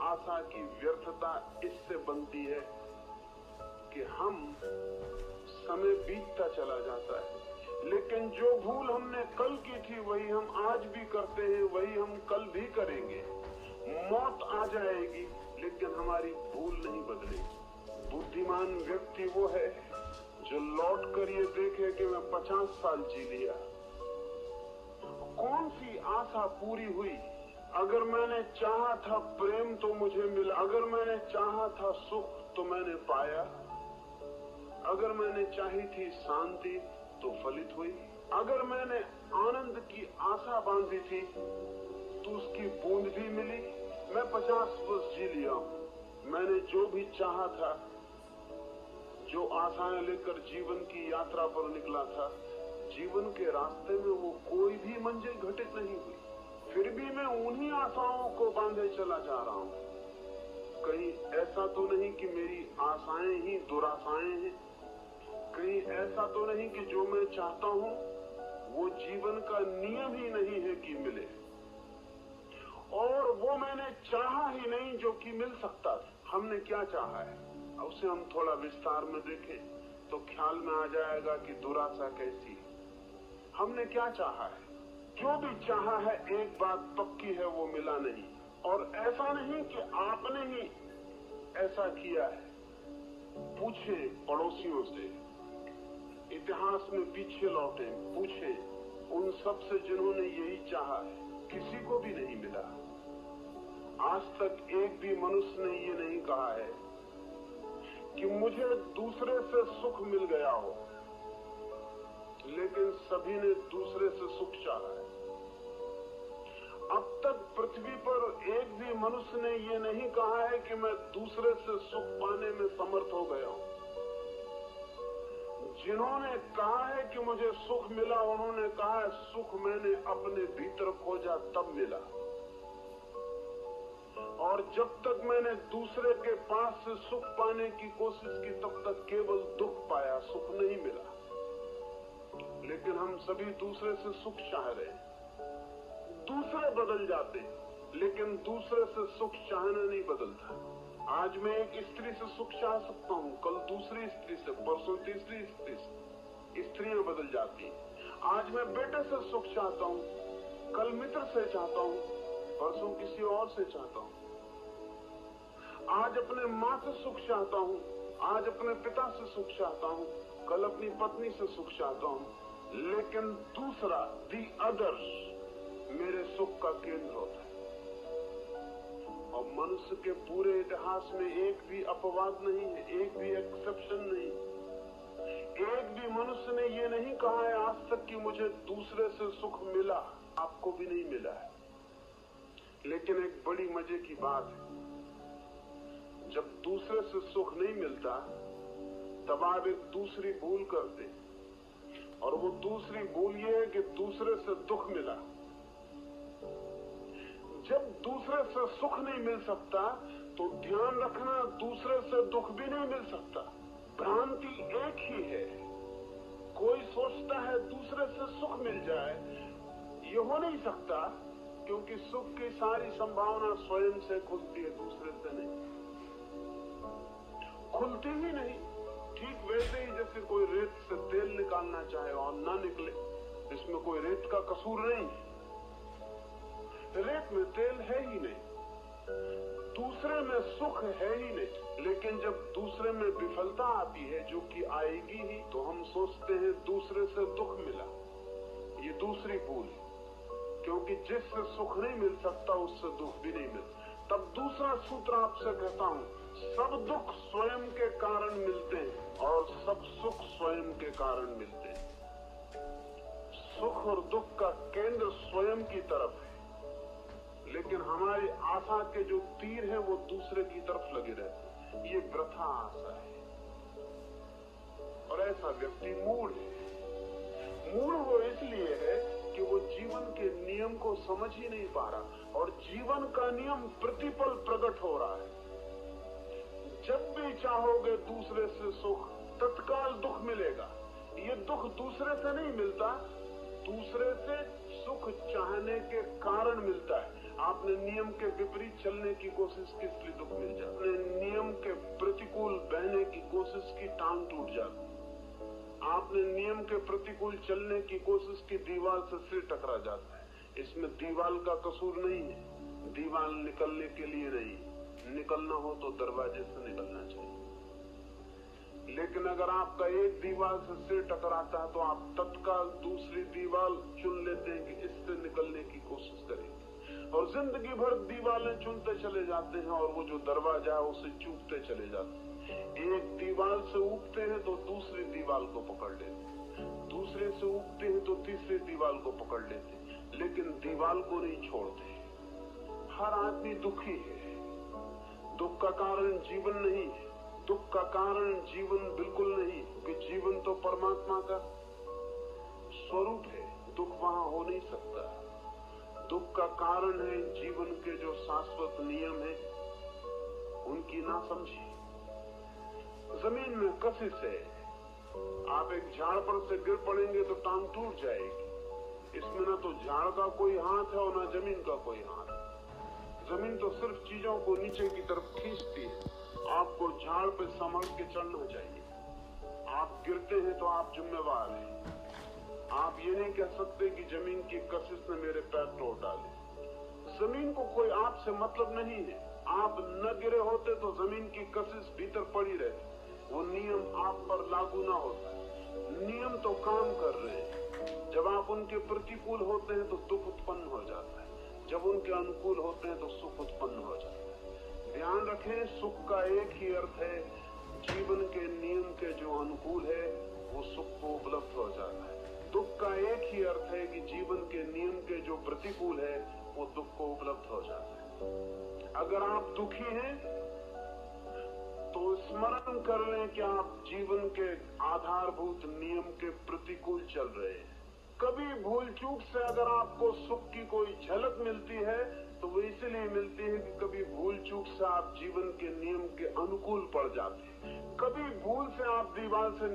आशा की व्यर्थता इससे बनती है कि हम समय बीतता चला जाता है, लेकिन जो भूल हमने कल की थी वही हम आज भी करते हैं, वही हम कल भी करेंगे। मौत आ जाएगी लेकिन हमारी भूल नहीं बदलेगी। बुद्धिमान व्यक्ति वो है जो लौट कर ये देखे कि मैं 50 साल जी लिया, कौन सी आशा पूरी हुई। अगर मैंने चाहा था प्रेम तो मुझे मिला, अगर मैंने चाहा था सुख तो मैंने पाया, अगर मैंने चाही थी शांति तो फलित हुई, अगर मैंने आनंद की आशा बांधी थी तो उसकी बूंद भी मिली। मैं 50 वर्ष जी लिया हूं, मैंने जो भी चाहा था, जो आशाएं लेकर जीवन की यात्रा पर निकला था, जीवन के रास्ते में वो कोई भी मंजिल घटित नहीं हुई, फिर भी मैं उन्हीं आशाओं को बांधे चला जा रहा हूं। कहीं ऐसा तो नहीं कि मेरी आशाएं ही दुराशाएं हैं, कहीं ऐसा तो नहीं कि जो मैं चाहता हूं वो जीवन का नियम ही नहीं है कि मिले, और वो मैंने चाहा ही नहीं जो कि मिल सकता था। हमने क्या चाहा है, उसे हम थोड़ा विस्तार में देखें तो ख्याल में आ जाएगा कि दुराशा कैसी है। हमने क्या चाहा है, जो भी चाहा है एक बात पक्की है, वो मिला नहीं। और ऐसा नहीं कि आपने ही ऐसा किया है, पूछे पड़ोसियों से, इतिहास में पीछे लौटे, पूछे उन सब से जिन्होंने यही चाहा है, किसी को भी नहीं मिला। आज तक एक भी मनुष्य ने ये नहीं कहा है कि मुझे दूसरे से सुख मिल गया हो, लेकिन सभी ने दूसरे से सुख चाहा है। अब तक पृथ्वी पर एक भी मनुष्य ने ये नहीं कहा है कि मैं दूसरे से सुख पाने में समर्थ हो गया हूं। जिन्होंने कहा है कि मुझे सुख मिला, उन्होंने कहा है सुख मैंने अपने भीतर खोजा तब मिला, और जब तक मैंने दूसरे के पास से सुख पाने की कोशिश की तब तक केवल दुख पाया, सुख नहीं मिला। लेकिन हम सभी दूसरे से सुख चाह रहे हैं। दूसरे बदल जाते लेकिन दूसरे से सुख चाहना नहीं बदलता। आज मैं एक स्त्री से सुख चाह सकता हूँ, कल दूसरी स्त्री से, परसों तीसरी स्त्री से। स्त्रियां बदल जाती हैं। आज मैं बेटे से सुख चाहता हूँ, कल मित्र से चाहता हूँ, परसों किसी और से चाहता हूँ। आज अपने माँ से सुख चाहता हूँ, आज अपने पिता से सुख चाहता हूँ, कल अपनी पत्नी से सुख चाहता हूँ। लेकिन दूसरा, दी अदर्स, मेरे सुख का केंद्र होता है। और मनुष्य के पूरे इतिहास में एक भी अपवाद नहीं है, एक भी एक्सेप्शन नहीं। एक भी मनुष्य ने ये नहीं कहा है आज तक कि मुझे दूसरे से सुख मिला, आपको भी नहीं मिला है। लेकिन एक बड़ी मजे की बात है, जब दूसरे से सुख नहीं मिलता तब आप एक दूसरी भूल करते, और वो दूसरी भूल ये है कि दूसरे से दुख मिला। जब दूसरे से सुख नहीं मिल सकता तो ध्यान रखना, दूसरे से दुख भी नहीं मिल सकता। भ्रांति एक ही है। कोई सोचता है दूसरे से सुख मिल जाए, ये हो नहीं सकता, क्योंकि सुख की सारी संभावना स्वयं से खुलती है, दूसरे से नहीं खुलती ही नहीं। ठीक वैसे ही जैसे कोई रेत से तेल निकालना चाहे और ना निकले, इसमें कोई रेत का कसूर नहीं, रेत में तेल है ही नहीं, दूसरे में सुख है ही नहीं। लेकिन जब दूसरे में विफलता आती है, जो कि आएगी ही, तो हम सोचते हैं दूसरे से दुख मिला। ये दूसरी भूल है, क्योंकि जिससे सुख नहीं मिल सकता उससे दुख भी नहीं मिलता। तब दूसरा सूत्र आपसे कहता हूं, सब दुख स्वयं के कारण मिलते हैं और सब सुख स्वयं के कारण मिलते हैं। सुख और दुख का केंद्र स्वयं की तरफ है, लेकिन हमारी आशा के जो तीर हैं वो दूसरे की तरफ लगे रहते हैं। ये वृथा आशा है, और ऐसा व्यक्ति मूढ़ है। मूढ़ वो इसलिए है कि वो जीवन के नियम को समझ ही नहीं पा रहा, और जीवन का नियम प्रतिपल प्रकट हो रहा है। जब भी चाहोगे दूसरे से सुख, तत्काल दुख मिलेगा। ये दुख दूसरे से नहीं मिलता, दूसरे से सुख चाहने के कारण मिलता है। आपने नियम के विपरीत चलने की कोशिश की, इसलिए दुख मिल जाता। आपने नियम के प्रतिकूल बहने की कोशिश की, टांग टूट जाती। आपने नियम के प्रतिकूल चलने की कोशिश की, दीवार से सिर टकरा जाता है। इसमें दीवार का कसूर नहीं है, दीवार निकलने के लिए नहीं, निकलना हो तो दरवाजे से निकलना चाहिए। लेकिन अगर आपका एक दीवार से सिर टकराता है तो आप तत्काल दूसरी दीवार चुन लेते हैं कि इससे निकलने की कोशिश करेंगे, और जिंदगी भर दीवारें चुनते चले जाते हैं और वो जो दरवाजा है उसे चूकते चले जाते हैं। एक दीवार से उगते हैं तो दूसरी दीवार को पकड़ लेते हैं, दूसरे से उगते हैं तो तीसरी दीवार को पकड़ लेते हैं, लेकिन दीवार को नहीं छोड़ते। हर आदमी दुखी है। दुख का कारण जीवन नहीं है, दुख का कारण जीवन बिल्कुल नहीं, क्योंकि जीवन तो परमात्मा का स्वरूप है, दुख वहां हो नहीं सकता। दुख का कारण है जीवन के जो शाश्वत नियम है उनकी नासमझी। जमीन में कशिश है, आप एक झाड़ पर से गिर पड़ेंगे तो टांग टूट जाएगी। इसमें ना तो झाड़ का कोई हाथ है और ना जमीन का कोई हाथ। जमीन तो सिर्फ चीजों को नीचे की तरफ खींचती है, आपको झाड़ पे संभल के चढ़ना चाहिए। आप गिरते हैं तो आप जिम्मेवार हैं। आप ये नहीं कह सकते कि जमीन की कशिश ने मेरे पैर तोड़ डाले। जमीन को कोई आपसे मतलब नहीं है। आप न गिरे होते तो जमीन की कशिश भीतर पड़ी रहती, वो नियम आप पर लागू ना होता। नियम तो काम कर रहे हैं। जब आप उनके प्रतिकूल होते हैं तो दुख उत्पन्न हो जाता है, जब उनके अनुकूल होते हैं तो सुख उत्पन्न हो जाता है। ध्यान रखें, सुख का एक ही अर्थ है, जीवन के नियम के जो अनुकूल है वो सुख को उपलब्ध हो जाता है। दुख का एक ही अर्थ है कि जीवन के नियम के जो प्रतिकूल है वो दुख को उपलब्ध हो जाता है। अगर आप दुखी हैं तो स्मरण कर लें कि आप जीवन के आधारभूत नियम के प्रतिकूल चल रहे हैं। कभी भूल चूक से अगर आपको सुख की कोई झलक मिलती है तो वो इसलिए मिलती है कि कभी भूल चूक से आप जीवन के नियम के अनुकूल पड़ जाते हैं। कभी भूल से आप दीवार से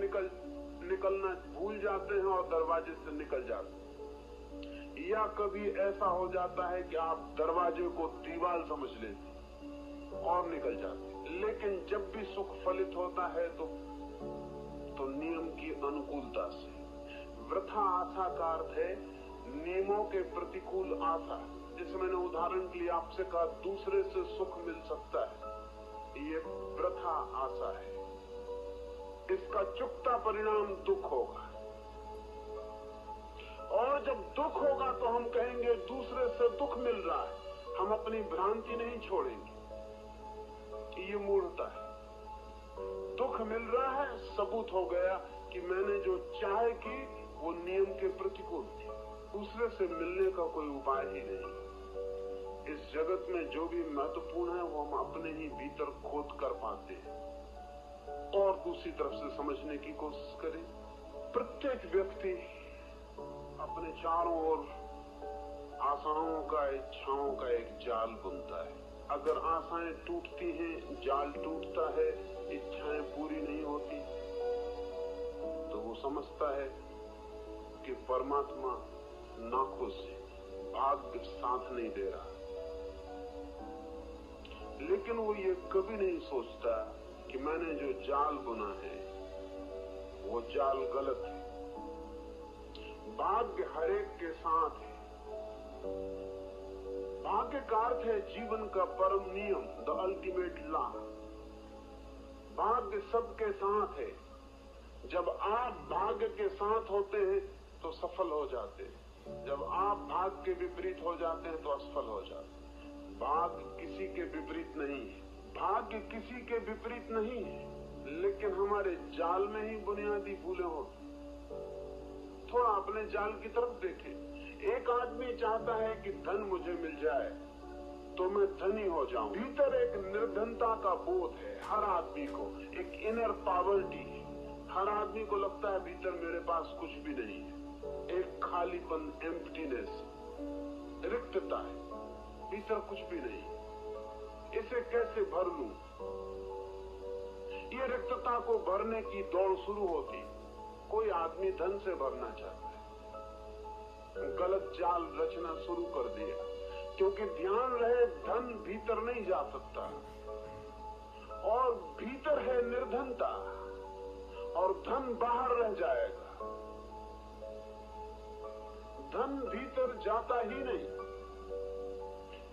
निकलना भूल जाते हैं और दरवाजे से निकल जाते हैं, या कभी ऐसा हो जाता है कि आप दरवाजे को दीवार समझ लेते हैं और निकल जाते हैं। लेकिन जब भी सुख फलित होता है तो नियम की अनुकूलता से। वृथा आशा का अर्थ है नियमों के प्रतिकूल आशा। जैसे मैंने उदाहरण के लिए आपसे कहा, दूसरे से सुख मिल सकता है, ये वृथा आशा है। इसका चुकता परिणाम दुख होगा, और जब दुख होगा तो हम कहेंगे दूसरे से दुख मिल रहा है, हम अपनी भ्रांति नहीं छोड़ेंगे। ये मूर्खता है। दुख मिल रहा है, सबूत हो गया कि मैंने जो चाहे की वो नियम के प्रतिकूल थी। दूसरे से मिलने का कोई उपाय ही नहीं। इस जगत में जो भी महत्वपूर्ण है वो हम अपने ही भीतर खोद कर पाते हैं और दूसरी तरफ से समझने की कोशिश करें। प्रत्येक व्यक्ति अपने चारों ओर आशाओं का, इच्छाओं का एक जाल बुनता है। अगर आशाएं टूटती हैं, जाल टूटता है, इच्छाएं पूरी नहीं होती, तो वो समझता है कि परमात्मा नाखुश है, भाग्य साथ नहीं दे रहा। लेकिन वो ये कभी नहीं सोचता कि मैंने जो जाल बुना है वो जाल गलत है। भाग्य हरेक के साथ है। भाग्य का अर्थ है जीवन का परम नियम, द अल्टीमेट लॉ। भाग्य सबके साथ है। जब आप भाग्य के साथ होते हैं तो सफल हो जाते हैं, जब आप भाग्य के विपरीत हो जाते हैं तो असफल हो जाते हैं। भाग्य किसी के विपरीत नहीं है, भाग्य किसी के विपरीत नहीं है, लेकिन हमारे जाल में ही बुनियादी भूलें होती। थोड़ा अपने जाल की तरफ देखें। एक आदमी चाहता है कि धन मुझे मिल जाए तो मैं धनी हो जाऊं। भीतर एक निर्धनता का बोध है हर आदमी को, एक इनर पॉवर्टी है। हर आदमी को लगता है भीतर मेरे पास कुछ भी नहीं है, एक खालीपन, एम्प्टीनेस, रिक्तता है, भीतर कुछ भी नहीं। इसे कैसे भर लूं? ये रिक्तता को भरने की दौड़ शुरू होती। कोई आदमी धन से भरना चाहता है, गलत जाल रचना शुरू कर दिया। क्योंकि ध्यान रहे धन भीतर नहीं जा सकता, और भीतर है निर्धनता, और धन बाहर रह जाएगा। धन भीतर जाता ही नहीं।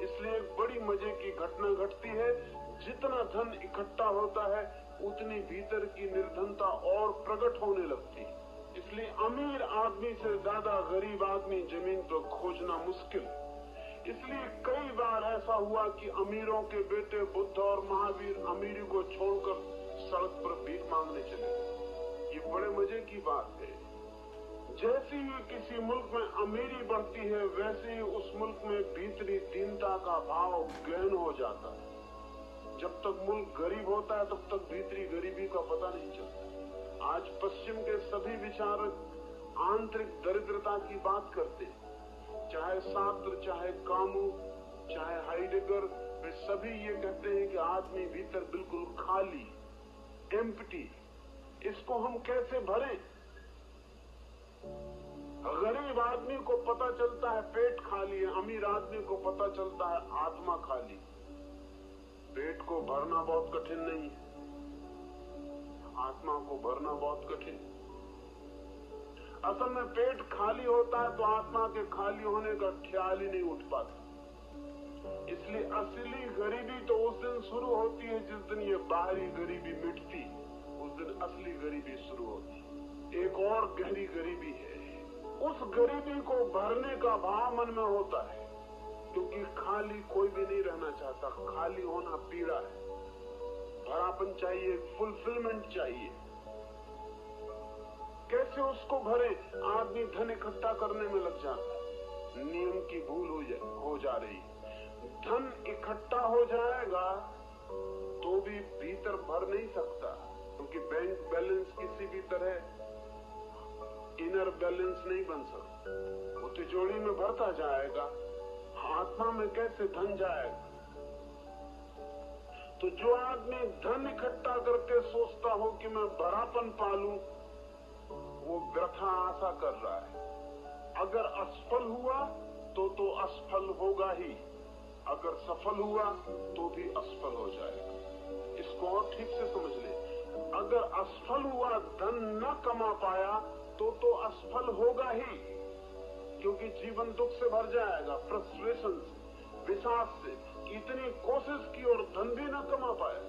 इसलिए एक बड़ी मजे की घटना घटती है, जितना धन इकट्ठा होता है उतनी भीतर की निर्धनता और प्रकट होने लगती है। इसलिए अमीर आदमी से ज्यादा गरीब आदमी जमीन पर खोजना मुश्किल। इसलिए कई बार ऐसा हुआ कि अमीरों के बेटे बुद्ध और महावीर अमीरी को छोड़कर सड़क पर भीख मांगने चले। ये बड़े मजे की बात है। जैसे ही किसी मुल्क में अमीरी बढ़ती है, वैसे ही उस मुल्क में भीतरी दीनता का भाव गहन हो जाता है। जब तक मुल्क गरीब होता है तब तक भीतरी गरीबी का पता नहीं चलता। आज पश्चिम के सभी विचारक आंतरिक दरिद्रता की बात करते हैं, चाहे सार्त्र, चाहे कामू, चाहे हाइडेगर, वे सभी ये कहते हैं कि आदमी भीतर बिल्कुल खाली, एम्प्टी। इसको हम कैसे भरें? गरीब आदमी को पता चलता है पेट खाली है, अमीर आदमी को पता चलता है आत्मा खाली। पेट को भरना बहुत कठिन नहीं है, आत्मा को भरना बहुत कठिन। असल में पेट खाली होता है तो आत्मा के खाली होने का ख्याल ही नहीं उठ पाता। इसलिए असली गरीबी तो उस दिन शुरू होती है जिस दिन ये बाहरी गरीबी मिटती, उस दिन असली गरीबी शुरू होती। एक और गहरी गरीबी है, उस गरीबी को भरने का भाव मन में होता है, क्योंकि खाली कोई भी नहीं रहना चाहता। खाली होना पीड़ा है, भरापन चाहिए, फुलफिलमेंट चाहिए। कैसे उसको भरे? आदमी धन इकट्ठा करने में लग जाता है। नियम की भूल हो जा रही। धन इकट्ठा हो जाएगा तो भी भीतर भर नहीं सकता, क्योंकि बैंक बैलेंस किसी भी तरह इनर बैलेंस नहीं बन सकता। वो तिजोरी में भरता जाएगा, आत्मा में कैसे धन जाएगा? तो जो आदमी धन इकट्ठा करके सोचता हो कि मैं भरापन पालूं, वो व्यथा आशा कर रहा है। अगर असफल हुआ तो असफल होगा ही, अगर सफल हुआ तो भी असफल हो जाएगा। इसको और ठीक से समझ ले। अगर असफल हुआ, धन न कमा पाया तो असफल होगा ही, क्योंकि जीवन दुख से भर जाएगा, फ्रस्ट्रेशन से, विषाद से। इतनी कोशिश की और धन भी न कमा पाया।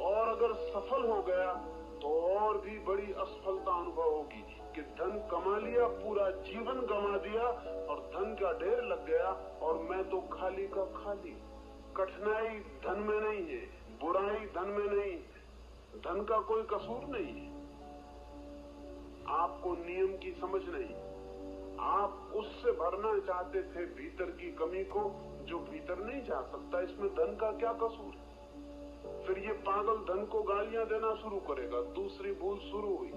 और अगर सफल हो गया तो और भी बड़ी असफलता अनुभव होगी कि धन कमा लिया, पूरा जीवन गंवा दिया और धन का ढेर लग गया और मैं तो खाली का खाली। कठिनाई धन में नहीं है, बुराई धन में नहीं है, धन का कोई कसूर नहीं है। आपको नियम की समझ नहीं। आप उससे भरना चाहते थे भीतर की कमी को जो भीतर नहीं जा सकता। इसमें धन का क्या कसूर है? फिर ये पागल धन को गालियां देना शुरू करेगा। दूसरी भूल शुरू हुई।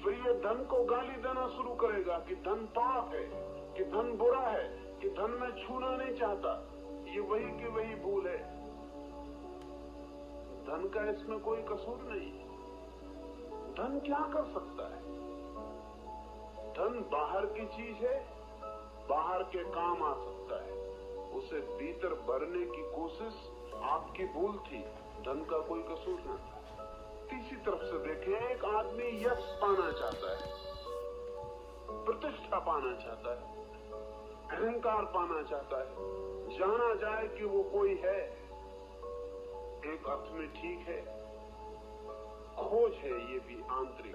फिर ये धन को गाली देना शुरू करेगा कि धन पाप है, कि धन बुरा है, कि धन में छूना नहीं चाहता। ये वही की वही भूल है। धन का इसमें कोई कसूर नहीं। धन क्या कर सकता है? धन बाहर की चीज है, बाहर के काम आ सकता है। उसे भीतर भरने की कोशिश आपकी भूल थी, धन का कोई कसूर न था। तीसरी तरफ से देखें, एक आदमी यश पाना चाहता है, प्रतिष्ठा पाना चाहता है, अहंकार पाना चाहता है, जाना जाए कि वो कोई है। एक अर्थ में ठीक है, खोज है ये भी आंतरिक।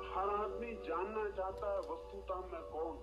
हर आदमी जानना चाहता है वस्तुतः मैं कौन।